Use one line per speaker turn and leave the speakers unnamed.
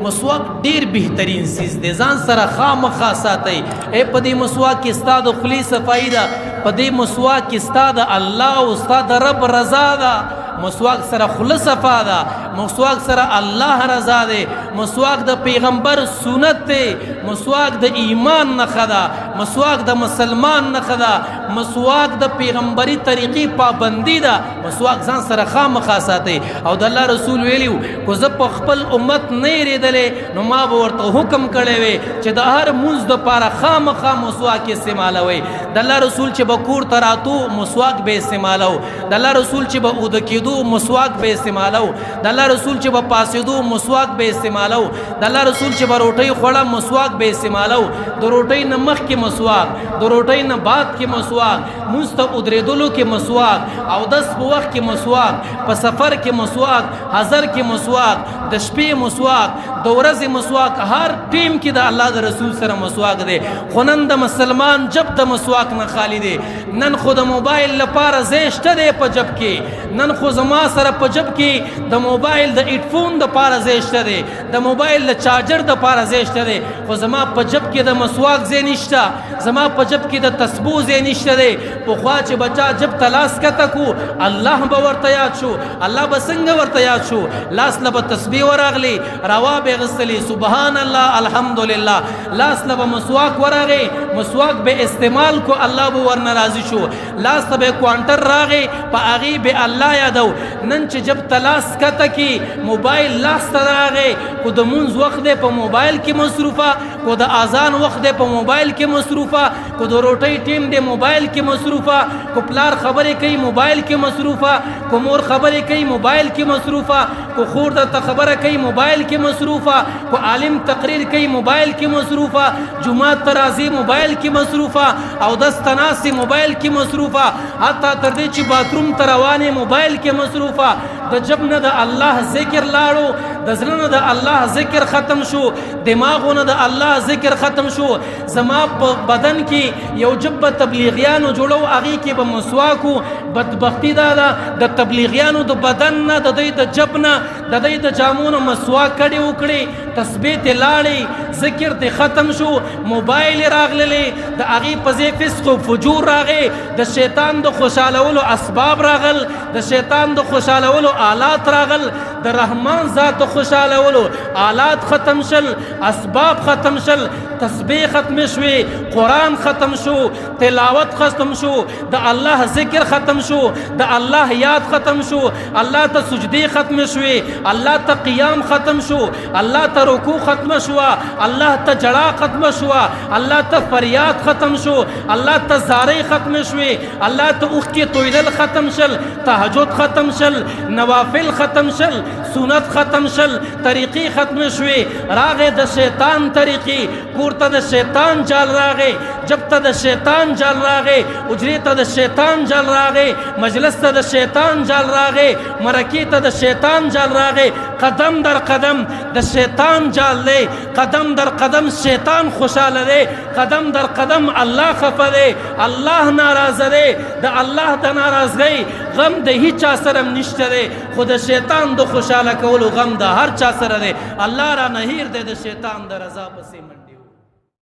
مسواک ډیر بهترین سیز دی ځان سره خامخا ساتئ په دې مسواک کې ستا د خولې صفایي ده په دې مسواک کې ستا د الله او ستا د رب رضا ده مسواک سره خوله صفا ده مسواک سره الله رضا ده مسواک د پیغمبر سنت ده مسواک د ایمان نښه ده مسواک د مسلمان نښه ده مسواک د پیغمبري طریقې پابندي ده مسواک ځان سره خامخا ساتئ او د الله رسول ویلیو کو زه په خپل امت نه یېرېدلی نو ما به ورته حکم کړی وی چې د هر مونځ دپاره خامخا مسواک استعمالوئ د الله رسول چې به کور ته راتو مسواک به استعمالو د الله رسول چې به اوده کېدو مسواک به استعمالو د الله رسول چې به پاسېدو مسواک به استعمالو د الله رسول چې به روټۍ خوړه مسواک به استعمالو د روټۍ نه مخکې مسواک د روټۍ نه بعد کې مسواک مونځ ته ودرېدلو کې مسواک اودس په وخت کې مسواک په سفر کې مسواک حضر کې مسواک د شپې مسواک د ورځې مسواک هر ټیم کې د الله د رسول سره مسواک دی خو نن د مسلمان جب د مسواک نه خالی دی نن خو د موبایل لپاره ځای شته دی په جب کې نن خو زما سره په جب کې د موبایل د هیډفون دپاره ځای شته دی د موبایل د چارجر دپاره ځای شته دی خو زما په جب کې د مسواک ځای نشته زما په جب کې د تسبو ځای نشته دی پخوا چې بچا جب ته لاس کته کو الله به ورته یاد شو الله به څنګه ورته یاد شو لاس له به تسبیح ورغلی روا به غستلی سبحان الله الحمدلله لاس له به مسواک ورغی مسواک به استعمال کو الله به ورنه راضي شو لاس ته به کوانټر راغی په هغې به الله یادو نن چې جب ته لاس کته کی موبایل لاس ته راغی کو د مونځ وخت دی په موبایل کې مصروفه کو د اذان وخت دی په موبایل کې مصروفه کو د روټۍ ټیم دی موبایل کې مصروفه کو پلار خبرې کوي موبایل کې مصروفه کو مور خبرې کوي موبایل کې مصروفه کو خور درته خبره کوي موبایل کې مصروفه کو عالم تقریر کوي موبایل کې مصروفه جمعات ته راځي موبایل کې مصروفه اودس ته ناستې موبایل کې مصروفه حتی تر دې چې باتروم ته روانې موبایل کې مصروفه د جب نه د الله ذکر لاړو د زړه نه د الله ذکر ختم شو دماغونه د الله ذکر ختم شو زما په بدن کې یو جب تبلیغیانو جوړو هغې کې به مسواکو بدبختی دا ده د تبلیغیانو د بدن نه د دوی د جب نه د دوی د جامونو مسواک کړي وکړي تسبیح ته لاړې ذکر ته ختم شو موبایل راغللې د هغې په ځای فسق و فجور راغی د شیطان د خوشحالولو اسباب راغل د شیطان د خوشحالولو آلات راغل د رحمان ذات خوشحالولو آلات ختم شل اسباب ختم شل تسبیح ختم شوی قرآن ختم شو تلاوت ختم شو د الله ذکر ختم شو د الله یاد ختم شو الله ته سجدی ختم شوی الله ته قیام ختم شو الله ته رکوع ختم شو الله ته جړا ختم شو الله ته فریاد ختم شو الله ته زاری ختم شوی الله ته اوخ کې تویدل ختم شل تهجد ختم شل نوافل ختم شل سنت ختم شل طریقې ختم شوی راغې د شیطان طریقې کور ته د شیطان جال راغې جب ته د شیطان جال راغې اجرې ته د شیطان جال راغې مجلس ته د شیطان جال راغې مرکې ته د شیطان جال راغې قدم در قدم د شیطان جال دی قدم در قدم شیطان خوشاله دی قدم در قدم الله خفه دی الله ناراضه دی د الله د ناراضګۍ غم د هیچ چا سره نشته دی خو د شیطان د خوشاله کولو غم د هر چا سره دی الله را نه هیر دی د شیطان د رضا پسې